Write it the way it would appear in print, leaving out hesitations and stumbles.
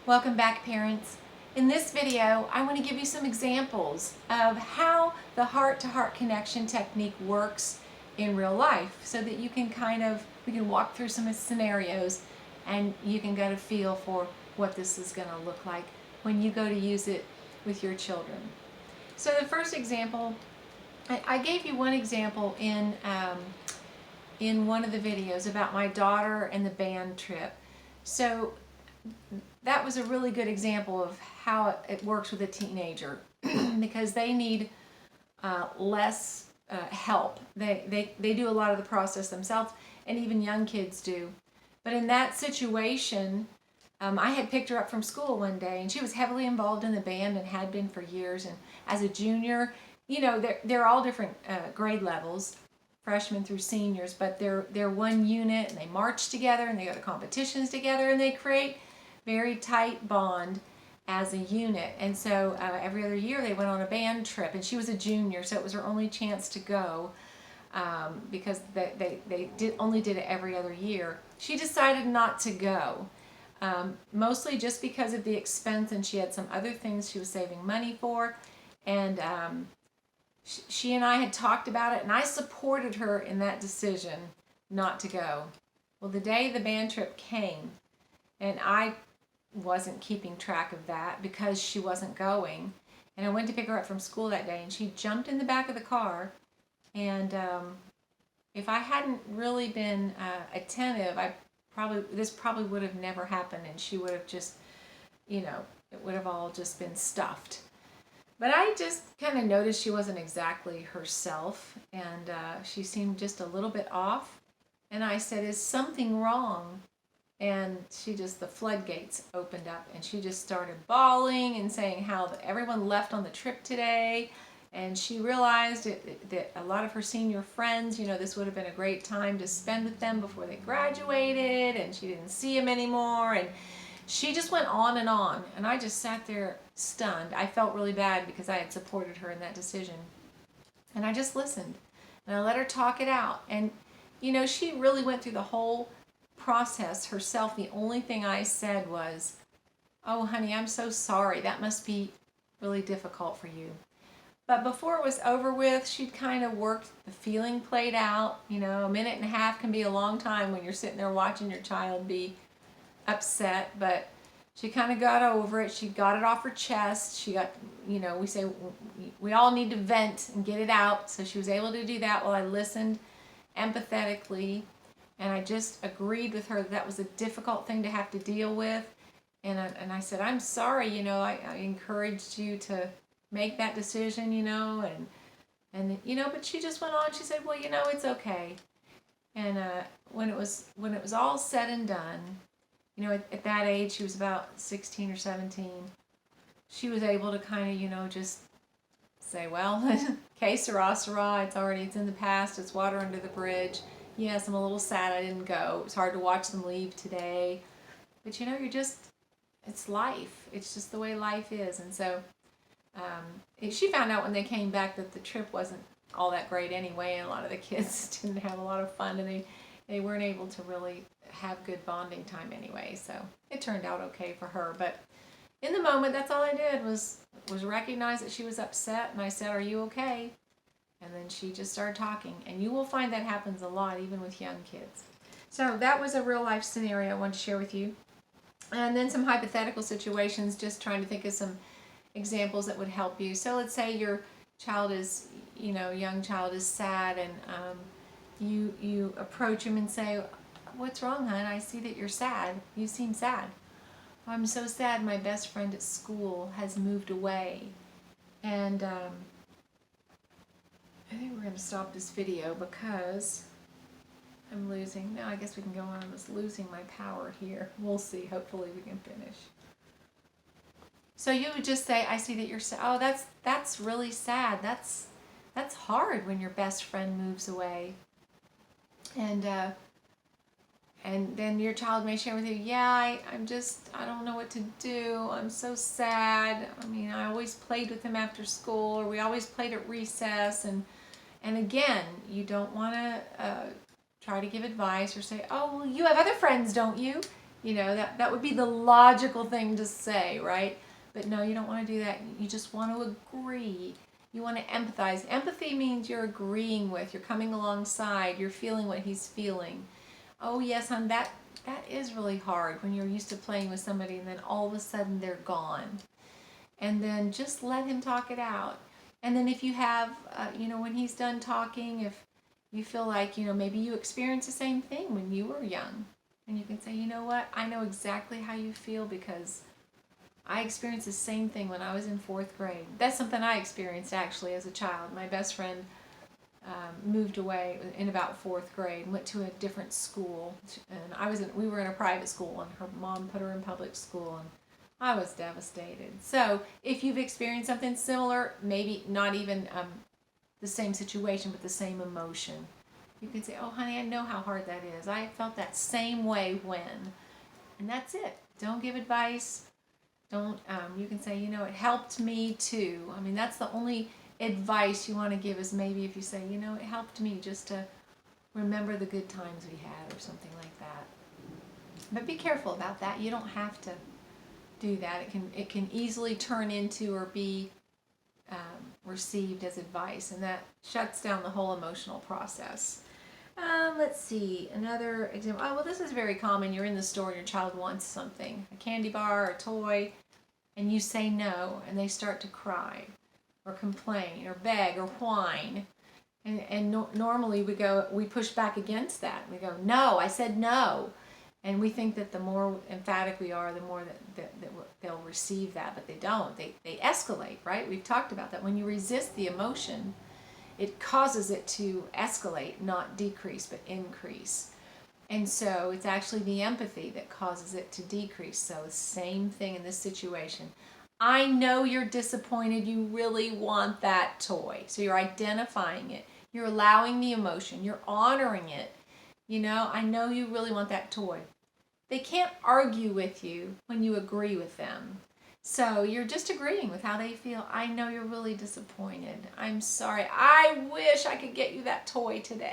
Welcome back, parents. In this video, I want to give you some examples of how the heart-to-heart connection technique works in real life so that you can we can walk through some scenarios and you can get a feel for what this is going to look like when you go to use it with your children. So the first example, I gave you one example in one of the videos about my daughter and the band trip. So that was a really good example of how it works with a teenager because they need less help. They do a lot of the process themselves, and even young kids do. But in that situation, I had picked her up from school one day, and she was heavily involved in the band and had been for years. And as a junior, you know, they're all different grade levels, freshmen through seniors, but they're one unit, and they march together, and they go to competitions together, and they create very tight bond as a unit. And so every other year they went on a band trip, and she was a junior, so it was her only chance to go because they only did it every other year. She decided not to go, mostly just because of the expense, and she had some other things she was saving money for. And she and I had talked about it, and I supported her in that decision not to go. Well, the day the band trip came, and I wasn't keeping track of that because she wasn't going, and I went to pick her up from school that day, and she jumped in the back of the car, and if I hadn't really been attentive, this probably would have never happened, and she would have just, it would have all just been stuffed. But I just kind of noticed she wasn't exactly herself, and she seemed just a little bit off. And I said, "Is something wrong?" And the floodgates opened up, and she just started bawling and saying how everyone left on the trip today. And she realized that a lot of her senior friends, this would have been a great time to spend with them before they graduated, and she didn't see them anymore. And she just went on, and I just sat there stunned. I felt really bad because I had supported her in that decision. And I just listened, and I let her talk it out. And, she really went through the whole process herself. The only thing I said was, "Oh, honey, I'm so sorry. That must be really difficult for you." But before it was over with, she'd kind of worked, the feeling played out. A minute and a half can be a long time when you're sitting there watching your child be upset, but she kind of got over it. She got it off her chest. She got, we say we all need to vent and get it out. So she was able to do that while I listened empathetically, and I just agreed with her that was a difficult thing to have to deal with. And I said, "I'm sorry, I encouraged you to make that decision, and but she just went on. She said, "Well, it's okay." And when it was all said and done, at that age, she was about 16 or 17, she was able to kind of, just say, "Well, que sera, sera. It's in the past. It's water under the bridge. Yes, I'm a little sad I didn't go. It was hard to watch them leave today. But, it's life. It's just the way life is." And so she found out when they came back that the trip wasn't all that great anyway, and a lot of the kids didn't have a lot of fun, and they weren't able to really have good bonding time anyway. So it turned out okay for her. But in the moment, that's all I did was recognize that she was upset, and I said, "Are you okay?" And then she just started talking, and you will find that happens a lot even with young kids. So that was a real life scenario I wanted to share with you. And then some hypothetical situations, just trying to think of some examples that would help you. So let's say your child is, young child is sad, and you approach him and say, "What's wrong, hon? I see that you're sad. You seem sad." "I'm so sad. My best friend at school has moved away." And I think we're going to stop this video because I'm losing. No, I guess we can go on. I'm just losing my power here. We'll see. Hopefully we can finish. So you would just say, "I see that you're sad. Oh, that's really sad. That's hard when your best friend moves away." And then your child may share with you, "Yeah, I don't know what to do. I'm so sad. I mean, I always played with him after school, or we always played at recess." And again, you don't want to try to give advice or say, "Oh, well, you have other friends, don't you?" That would be the logical thing to say, right? But no, you don't want to do that. You just want to agree. You want to empathize. Empathy means you're agreeing with, you're coming alongside, you're feeling what he's feeling. Oh yes, hon, that is really hard when you're used to playing with somebody and then all of a sudden they're gone. And then just let him talk it out. And then if you have, when he's done talking, if you feel like, maybe you experienced the same thing when you were young, and you can say, you know what, I know exactly how you feel because I experienced the same thing when I was in 4th grade. That's something I experienced actually as a child. My best friend moved away in about 4th grade and went to a different school. And we were in a private school, and her mom put her in public school, and I was devastated. So if you've experienced something similar, maybe not even the same situation, but the same emotion, you can say, oh honey, I know how hard that is. I felt that same way when. And that's it. Don't give advice. Don't, you can say, it helped me too. I mean, that's the only advice you want to give, is maybe if you say, it helped me just to remember the good times we had or something like that. But be careful about that. You don't have to do that. It can easily turn into or be received as advice, and that shuts down the whole emotional process. Let's see, another example. Oh, well, this is very common. You're in the store and your child wants something, a candy bar, a toy, and you say no, and they start to cry or complain or beg or whine. And normally we push back against that. We go, no, I said no. And we think that the more emphatic we are, the more that they'll receive that, but they don't. They escalate, right? We've talked about that. When you resist the emotion, it causes it to escalate, not decrease, but increase. And so it's actually the empathy that causes it to decrease. So same thing in this situation. I know you're disappointed. You really want that toy. So you're identifying it. You're allowing the emotion. You're honoring it. I know you really want that toy. They can't argue with you when you agree with them. So you're just agreeing with how they feel. I know you're really disappointed. I'm sorry. I wish I could get you that toy today.